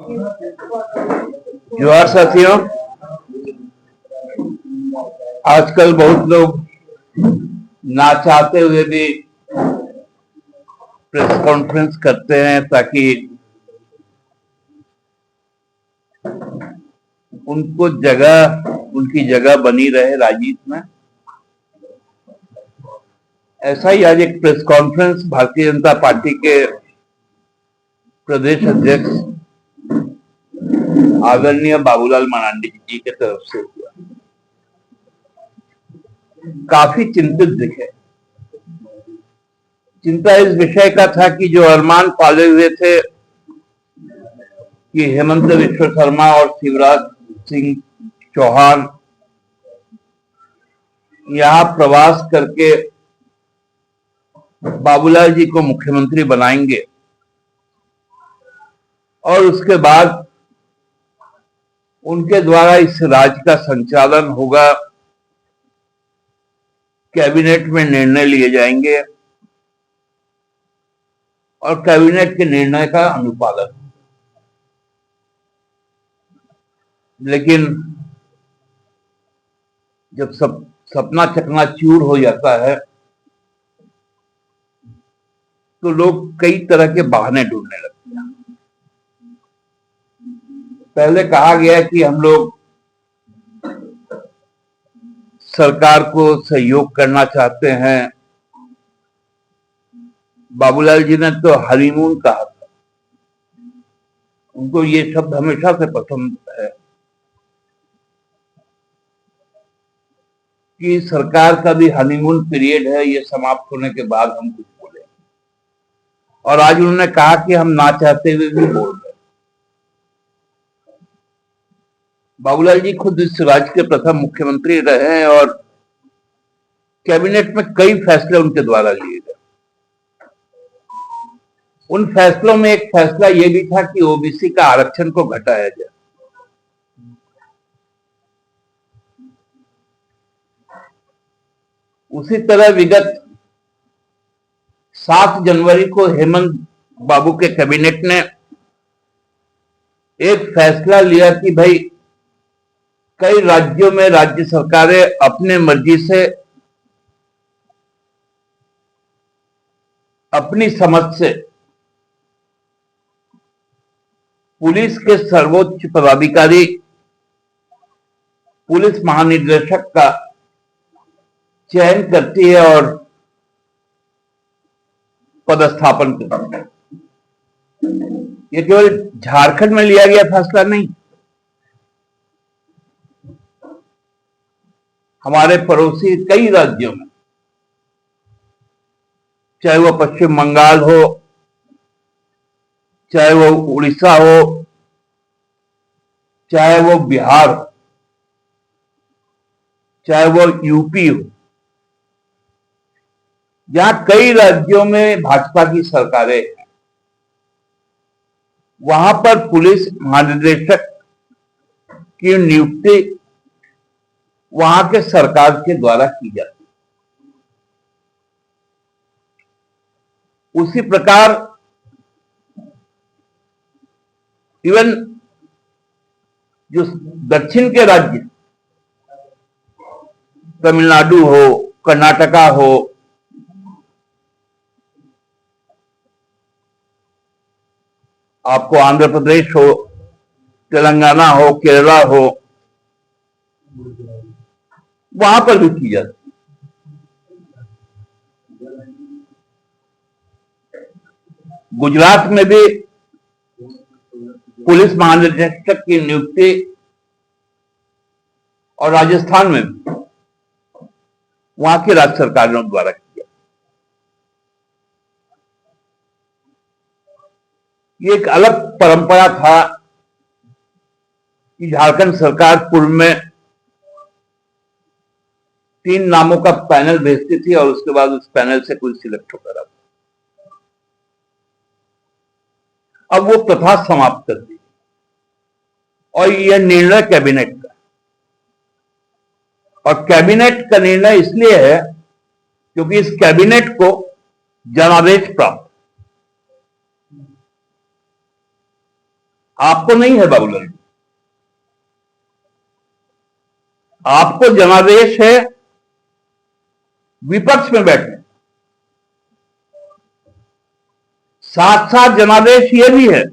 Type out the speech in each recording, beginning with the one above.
जोहार साथियों। आजकल बहुत लोग ना चाहते हुए भी प्रेस कॉन्फ्रेंस करते हैं ताकि उनकी जगह बनी रहे राजनीति में। ऐसा ही आज एक press conference Bharatiya Janata party के प्रदेश अध्यक्ष आदरणीय बाबूलाल मरांडी जी की तरफ से हुआ। काफी चिंतित दिखे। चिंता इस विषय का था कि जो अरमान पाले हुए थे कि हेमंत विश्व शर्मा और शिवराज सिंह चौहान यहाँ प्रवास करके बाबूलाल जी को मुख्यमंत्री बनाएंगे और उसके बाद उनके द्वारा इस राज्य का संचालन होगा, कैबिनेट में निर्णय लिए जाएंगे और कैबिनेट के निर्णय का अनुपालन। लेकिन जब सपना चकनाचूर हो जाता है तो लोग कई तरह के बहाने ढूंढने लगते हैं। पहले कहा गया कि हम लोग सरकार को सहयोग करना चाहते हैं। बाबूलाल जी ने तो हनीमून कहा था, उनको ये शब्द हमेशा से पसंद है कि सरकार का भी हनीमून पीरियड है, ये समाप्त होने के बाद हम कुछ बोले। और आज उन्होंने कहा कि हम ना चाहते हुए भी बोल रहे। बाबूलाल जी खुद इस राज्य के प्रथम मुख्यमंत्री रहे हैं और कैबिनेट में कई फैसले उनके द्वारा लिए गए। उन फैसलों में एक फैसला यह भी था कि ओबीसी का आरक्षण को घटाया जाए। उसी तरह विगत 7 जनवरी को हेमंत बाबू के कैबिनेट ने एक फैसला लिया कि भाई कई राज्यों में राज्य सरकारें अपने मर्जी से अपनी समझ से पुलिस के सर्वोच्च पदाधिकारी पुलिस महानिदेशक का चयन करती है और पदस्थापन करती है। ये केवल झारखंड में लिया गया फैसला नहीं, हमारे पड़ोसी कई राज्यों में, चाहे वो पश्चिम बंगाल हो, चाहे वो उड़ीसा हो, चाहे वो बिहार हो, चाहे वो यूपी हो, जहां कई राज्यों में भाजपा की सरकारें हैं, वहां पर पुलिस महानिदेशक की नियुक्ति वहां के सरकार के द्वारा की जाती है। उसी प्रकार इवन जो दक्षिण के राज्य, तमिलनाडु हो, कर्नाटका हो, आपको आंध्र प्रदेश हो, तेलंगाना हो, केरला हो, वहां पर भी की जाती है। गुजरात में भी पुलिस महानिदेशक की नियुक्ति और राजस्थान में भी वहां की राज्य सरकारों द्वारा किया। ये एक अलग परंपरा था कि झारखंड सरकार पूर्व में 3 नामों का पैनल भेजती थी और उसके बाद उस पैनल से कोई सिलेक्ट होता रहा। अब वो प्रथा समाप्त कर दी और यह निर्णय कैबिनेट का, और कैबिनेट का निर्णय इसलिए है क्योंकि इस कैबिनेट को जनादेश प्राप्त। आपको नहीं है बाबूलाल जी, आपको जनादेश है विपक्ष में बैठने, साथ साथ जनादेश ये भी है,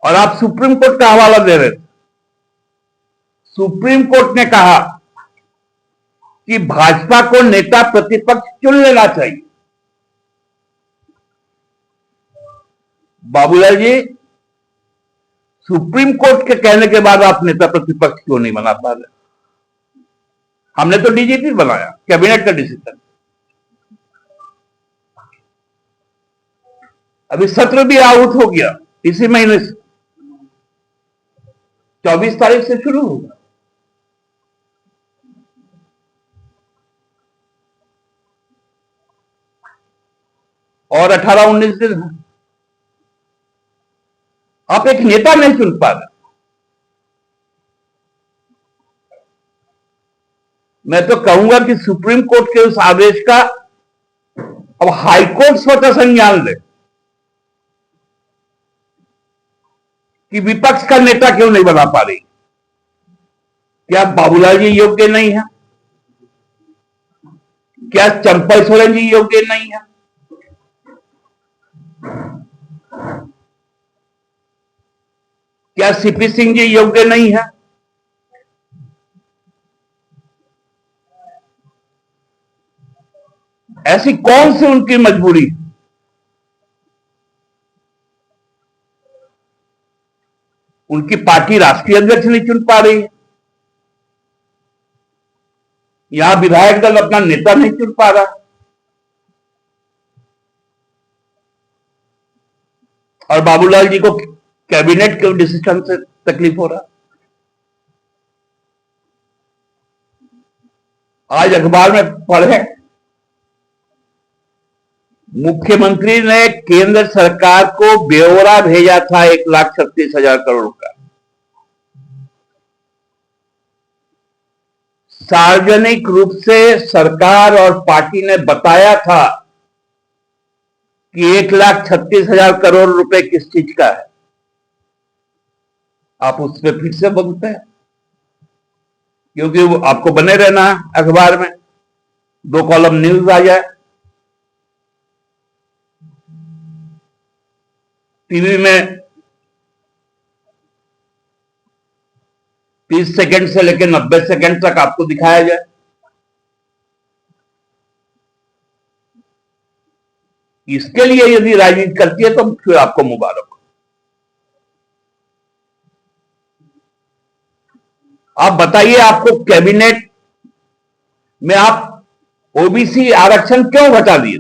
और आप सुप्रीम कोर्ट का हवाला दे रहे थे। सुप्रीम कोर्ट ने कहा कि भाजपा को नेता प्रतिपक्ष चुन लेना चाहिए। बाबूलाल जी, सुप्रीम कोर्ट के कहने के बाद आप नेता प्रतिपक्ष क्यों नहीं बना पा रहे? हमने तो डीजीपी बनाया, कैबिनेट का डिसीजन। अभी सत्र भी आउट हो गया, इसी महीने से 24 तारीख से शुरू होगा। और 18-19 दिन आप एक नेता नहीं चुन पा रहे। मैं तो कहूंगा कि सुप्रीम कोर्ट के उस आदेश का अब हाईकोर्ट स्वतः संज्ञान ले कि विपक्ष का नेता क्यों नहीं बना पा रही। क्या बाबूलाल जी योग्य नहीं है? क्या चंपई सोरेन जी योग्य नहीं है? क्या सीपी सिंह जी योग्य नहीं है? ऐसी कौन सी उनकी मजबूरी? उनकी पार्टी राष्ट्रीय अध्यक्ष नहीं चुन पा रही है, यहां विधायक दल अपना नेता नहीं चुन पा रहा, और बाबूलाल जी को कैबिनेट के डिसीजन से तकलीफ हो रहा। आज अखबार में पढ़े, मुख्यमंत्री ने केंद्र सरकार को ब्यौरा भेजा था 1,36,000 करोड़ का। सार्वजनिक रूप से सरकार और पार्टी ने बताया था कि 1,36,000 करोड़ रुपए किस चीज का है। आप उस पर फिर से बोलते हैं, क्योंकि वो आपको बने रहना है अखबार में, 2 कॉलम न्यूज आ जाए, टीवी में 30 सेकंड से लेकर 90 सेकंड तक आपको दिखाया जाए। इसके लिए यदि राजनीति करती है तो फिर आपको मुबारक हो। आप बताइए, आपको कैबिनेट में आप ओबीसी आरक्षण क्यों घटा दिए?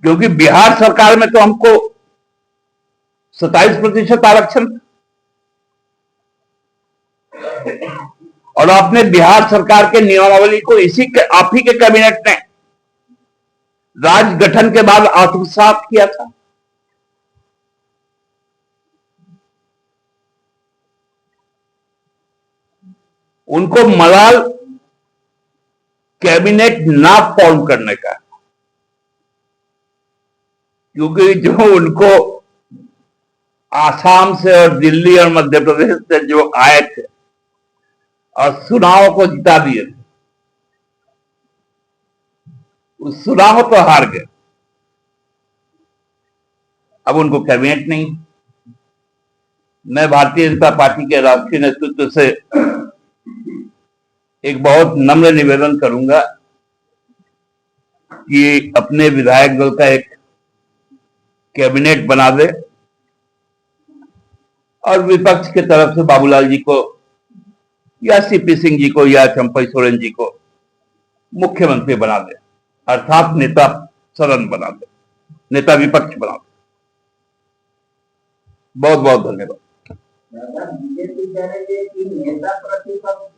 क्योंकि बिहार सरकार में तो हमको 27% आरक्षण, और आपने बिहार सरकार के नियमावली को आप ही के कैबिनेट ने राज्य गठन के बाद आत्मसात किया था। उनको मलाल कैबिनेट ना फॉर्म करने का, क्योंकि जो उनको आसाम से और दिल्ली और मध्य प्रदेश से जो आए थे और चुनाव को जिता दिए थे, उस चुनाव तो हार गए। अब उनको कैबिनेट नहीं। मैं भारतीय जनता पार्टी के राष्ट्रीय नेतृत्व से एक बहुत नम्र निवेदन करूंगा कि अपने विधायक दल का एक कैबिनेट बना दे और विपक्ष की तरफ से बाबूलाल जी को या सीपी सिंह जी को या चंपई सोरेन जी को मुख्यमंत्री बना दे, अर्थात नेता सदन बना दे, नेता विपक्ष बना दे। बहुत बहुत धन्यवाद। बीजेपी कह रही है कि नेता प्रतिपक्ष